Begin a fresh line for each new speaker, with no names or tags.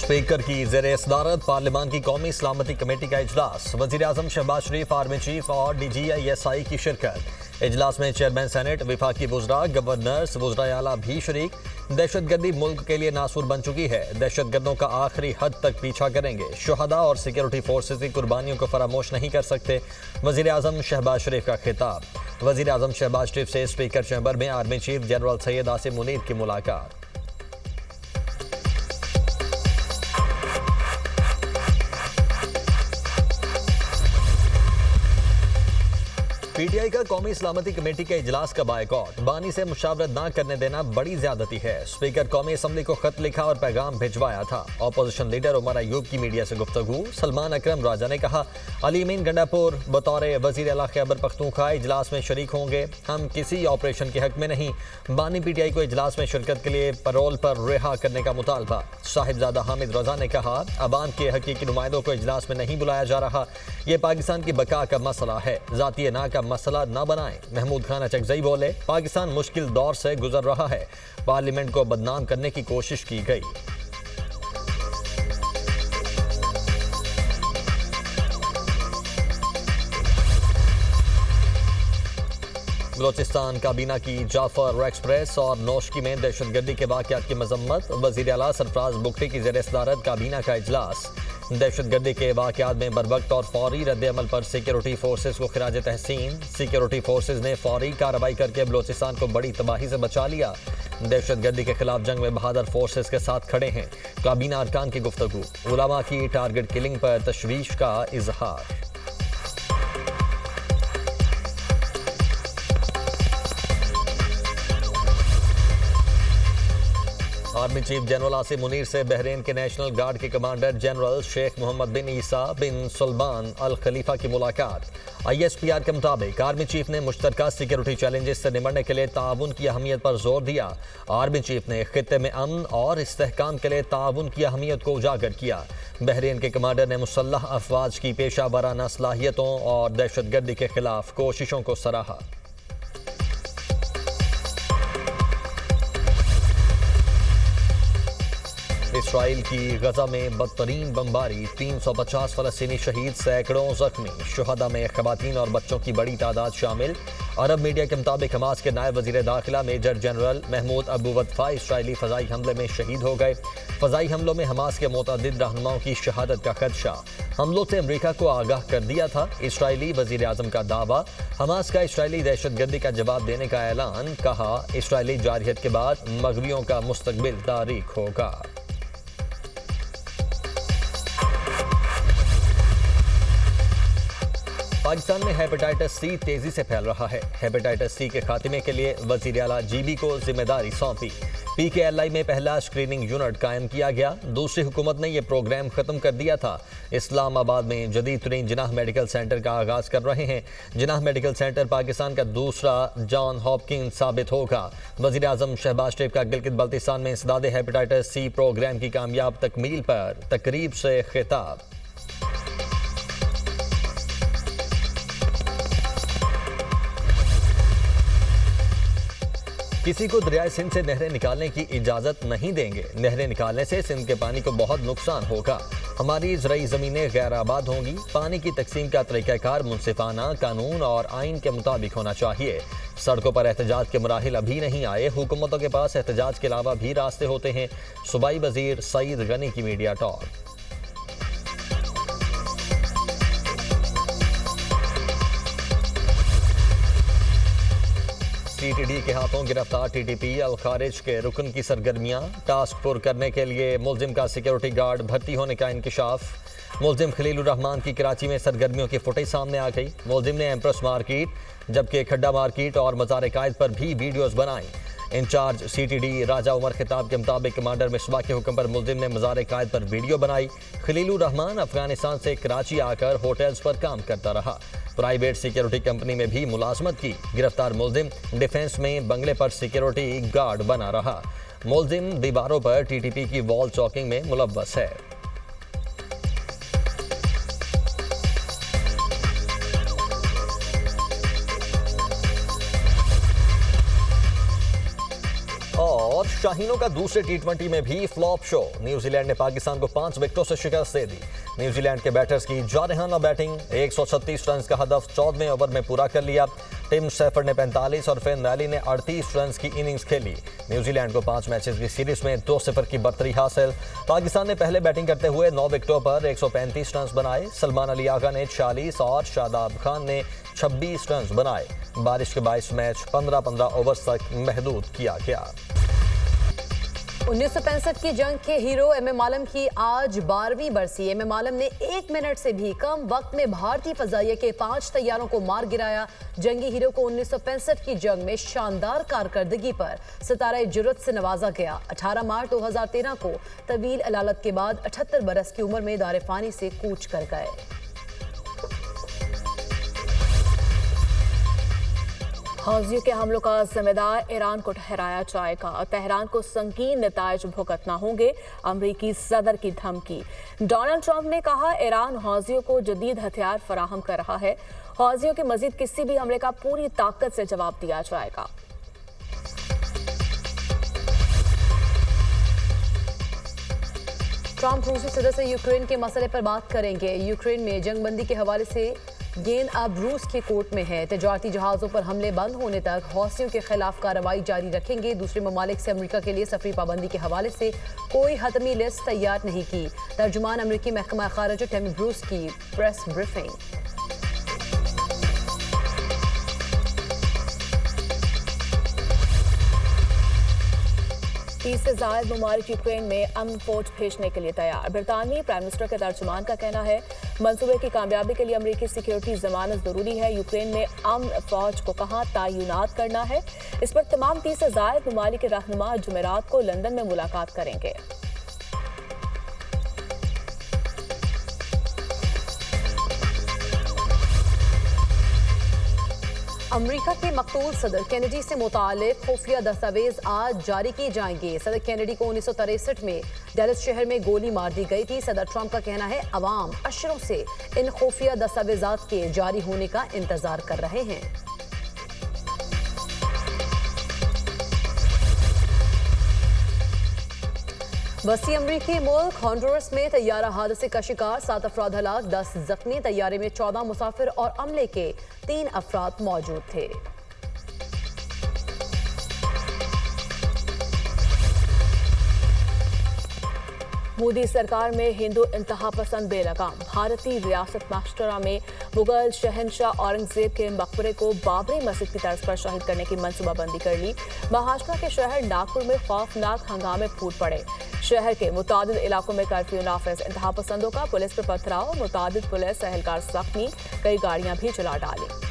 Speaker की ज़ेरे सदारत पार्लियामान की कौमी सलामती कमेटी का इजलास। वज़ीर-ए-आज़म शहबाज शरीफ, आर्मी चीफ और DGISI की शिरकत। इजलास में चेयरमैन सेनेट, विफाकी वुज़रा, गवर्नर्स, वुज़राए आला भी शरीक। दहशतगर्दी मुल्क के लिए नासूर बन चुकी है, दहशतगर्दों का आखिरी हद तक पीछा करेंगे। शुहदा और सिक्योरिटी फोर्सेज की कुर्बानियों को फरामोश नहीं कर सकते। वज़ीर-ए-आज़म शहबाज शरीफ का खिताब। वज़ीर-ए-आज़म शहबाज शरीफ से स्पीकर चैम्बर में army chief general Syed Asim Munir की मुलाकात। PTI का कौमी सलामती कमेटी के इजलास का बायकॉट। बानी से मुशावरत न करने देना बड़ी ज्यादती है। स्पीकर कौमी असम्बली को खत लिखा और पैगाम भिजवाया था। अपोजिशन लीडर उमर अयूब की मीडिया से गुफ्तगू। सलमान अकरम राजा ने कहा, अली अमीन गंडापुर बतौर वजीर आला खैबर पख्तूनख्वा इजलास में शरीक होंगे। हम किसी ऑपरेशन के हक में नहीं। बानी PTI को इजलास में शिरकत के लिए पैरोल पर रिहा करने का मुतालबा। साहिबजादा हामिद रजा ने कहा, अवाम के हकीकी नुमाइंदों को इजलास में नहीं बुलाया जा रहा। ये पाकिस्तान की बका का मसला है, जाती ना का मसला न बनाएं। महमूद खान अचकजई बोले, पाकिस्तान मुश्किल दौर से गुजर रहा है, पार्लियामेंट को बदनाम करने की कोशिश की गई। बलोचिस्तान काबीना की जाफर एक्सप्रेस और नौशकी में दहशतगर्दी के वाक़यात की मजम्मत। वज़ीर आला सरफराज बुगटी की ज़ेरे सदारत काबीना का इजलास। दहशतगर्दी के वाक़यात में बरवक्त और फौरी रद्द-ए-अमल पर सिक्योरिटी फोर्सेज को खिराज तहसीन। सिक्योरिटी फोर्सेज ने फौरी कार्रवाई करके बलोचिस्तान को बड़ी तबाही से बचा लिया। दहशतगर्दी के खिलाफ जंग में बहादुर फोर्सेज के साथ खड़े हैं। काबीना अरकान की गुफ्तगू। उलमा की टारगेट किलिंग पर तशवीश का इजहार। Army chief general Asim Munir से बहरीन के नेशनल गार्ड के कमांडर जनरल शेख मोहम्मद बिन ईसा बिन सुल्तान अल खलीफा की मुलाकात। ISPR के मुताबिक आर्मी चीफ ने मुश्तरका सिक्योरिटी चैलेंजेस से निपटने के लिए ताउन की अहमियत पर जोर दिया। आर्मी चीफ ने खित्ते में अमन और इस्तेहकाम के लिए ताउन की अहमियत को उजागर किया। बहरीन के कमांडर ने मुसल्लह अफवाज की पेशा वराना सलाहियतों और दहशतगर्दी के खिलाफ कोशिशों को सराहा। इसराइल की गजा में बदतरीन बमबारी, 350 फलस्तीनी शहीद, सैकड़ों जख्मी। शुहदा में खवातीन और बच्चों की बड़ी तादाद शामिल। अरब मीडिया के मुताबिक हमास के नायब वजीर दाखिला major general Mahmoud Abu Watfa इसराइली फजाई हमले में शहीद हो गए। फजाई हमलों में हमास के मुतअद्दिद रहनुमाओं की शहादत का खदशा। हमलों से अमरीका को आगाह कर दिया था। इसराइली वजीर आजम का दावा। हमास का इसराइली दहशतगर्दी का जवाब देने का ऐलान। कहा, इसराइली जारहियत के बाद मगवियों का मुस्तकबिल तारीख होगा। पाकिस्तान में हेपेटाइटिस C तेजी से फैल रहा है। हेपेटाइटिस C के खात्मे के लिए वज़ीर आला GB को जिम्मेदारी सौंपी। PKLI में पहला स्क्रीनिंग यूनिट कायम किया गया। दूसरी हुकूमत ने यह प्रोग्राम खत्म कर दिया था। इस्लामाबाद में जदीद तरीन जिनाह मेडिकल सेंटर का आगाज कर रहे हैं। जिनाह मेडिकल सेंटर पाकिस्तान का दूसरा जॉन हॉपकिंस साबित होगा। वज़ीर आज़म शहबाज शरीफ का गिलगित बल्तिस्तान में इंसदाद हेपेटाइटिस C प्रोग्राम की कामयाब तकमील पर तकरीब से खिताब। किसी को दरियाए सिंध से नहरें निकालने की इजाजत नहीं देंगे। नहरें निकालने से सिंध के पानी को बहुत नुकसान होगा। हमारी ज़राई ज़मीनें गैर आबाद होंगी। पानी की तकसीम का तरीक़ाकार मुनसिफाना, कानून और आइन के मुताबिक होना चाहिए। सड़कों पर एहतजाज के मराहिल अभी नहीं आए। हुकूमतों के पास एहतजाज के अलावा भी रास्ते होते हैं। सूबाई वज़ीर सईद गनी की मीडिया टॉक। TTD के हाथों गिरफ्तार TTP अल खारिज के रुकन की सरगर्मियां। टास्क पुर करने के लिए मुलजिम का सिक्योरिटी गार्ड भर्ती होने का इंकिशाफ। मुलजिम खलीलुर रहमान की कराची में सरगर्मियों की फुटेज सामने आ गई। मुलजिम ने एम्प्रेस मार्केट, जबकि खड्डा मार्केट और मज़ार कायद पर भी वीडियोस बनाई। इंचार्ज CTD राजा उमर खिताब के मुताबिक कमांडर मिसबा के हुक्म पर मुलजिम ने मज़ार कायद पर वीडियो बनाई। खलीलुर रहमान अफगानिस्तान से कराची आकर होटल्स पर काम करता रहा। प्राइवेट सिक्योरिटी कंपनी में भी मुलाजमत की। गिरफ्तार मुलजिम डिफेंस में बंगले पर सिक्योरिटी गार्ड बना रहा। मुलजिम दीवारों पर TTP की वॉल चॉकिंग में मुलव्वस है। और और शाहीनों का दूसरे टी20 में भी फ्लॉप शो। न्यूजीलैंड ने पाकिस्तान को 5 विकेटों से शिकस्त दे दी। न्यूजीलैंड के बैटर्स की जारहाना बैटिंग। 136 रन का हदफ 14वें ओवर में पूरा कर लिया। टिम शेफर्ड ने 45 और फेन रैली ने 38 रन की इनिंग्स खेली। न्यूजीलैंड को 5 मैचेस की सीरीज में 2-0 की बढ़तरी हासिल। पाकिस्तान ने पहले बैटिंग करते हुए 9 विकेटों पर 135 रन बनाए। सलमान अली आगा ने 46 और शादाब खान ने 26 रन बनाए। बारिश के 22 मैच 15-15 ओवर्स तक महदूद किया गया।
1965 की जंग के हीरो एम आलम की आज 12वीं बरसी। एम आलम ने 1 मिनट से भी कम वक्त में भारतीय फजाइया के 5 तैयारों को मार गिराया। जंगी हीरो को 1965 की जंग में शानदार कारकर्दगी पर सितारा जुर्रत से नवाजा गया। 18 मार्च 2013 को तवील अलालत के बाद 78 बरस की उम्र में दारे फानी से कूच कर गए। हौजियों के हमलों का जिम्मेदार ईरान को ठहराया जाएगा और तेहरान को संगीन नतायज भुगतना होंगे। अमरीकी सदर की धमकी। डोनाल्ड ट्रंप ने कहा, ईरान हौजियों को जदीद हथियार फराहम कर रहा है। हौजियों के मजीद किसी भी हमले का पूरी ताकत से जवाब दिया जाएगा। ट्रंप रूसी सदर से यूक्रेन के मसले पर बात करेंगे। यूक्रेन में जंगबंदी के हवाले से गेंद अब रूस की कोर्ट में है। तजारती जहाज़ों पर हमले बंद होने तक हौसियों के खिलाफ कार्रवाई जारी रखेंगे। दूसरे ममालिक से अमेरिका के लिए सफरी पाबंदी के हवाले से कोई हतमी लिस्ट तैयार नहीं की। तर्जुमान अमेरिकी महकमा खारजा टेमी ब्रूस की प्रेस ब्रीफिंग। 30 से ज्यादा ममालिक यूक्रेन में अमन फौज भेजने के लिए तैयार। बरतानवी प्राइम मिनिस्टर के तर्जुमान का कहना है, मंसूबे की कामयाबी के लिए अमरीकी सिक्योरिटी जमानत जरूरी है। यूक्रेन में अमन फौज को कहां तैनात करना है, इस पर तमाम 30 से ज्यादा ममालिक के रहनुमा जुमेरात को लंदन में मुलाकात करेंगे। अमेरिका के मकतूल सदर कैनेडी से मुतालिक खुफिया दस्तावेज आज जारी किए जाएंगे। सदर कैनेडी को 1963 में डैलस शहर में गोली मार दी गई थी। सदर ट्रंप का कहना है, अवाम अशरों से इन खुफिया दस्तावेजात के जारी होने का इंतजार कर रहे हैं। वसी अमरीकी मुल्क हॉन्डुरस में तैयारा हादसे का शिकार, 7 अफराद हलाक, 10 जख्मी। तैयारे में 14 मुसाफिर और अमले के 3 अफराद मौजूद थे। मोदी सरकार में हिंदू इंतहा पसंद बेलगाम। भारतीय रियासत महाराष्ट्र में मुगल शहनशाह औरंगजेब के मकबरे को बाबरी मस्जिद की तर्ज पर शहीद करने की मंसूबाबंदी कर ली। महाराष्ट्र के शहर नागपुर में खौफनाक हंगामे फूट पड़े। शहर के मुतादिद इलाकों में कर्फ्यू नाफिज। इंतहा पसंदों का पुलिस पर पथराव, मुतादिद पुलिस एहलकार जख्मी, कई गाड़ियां भी जला डाली।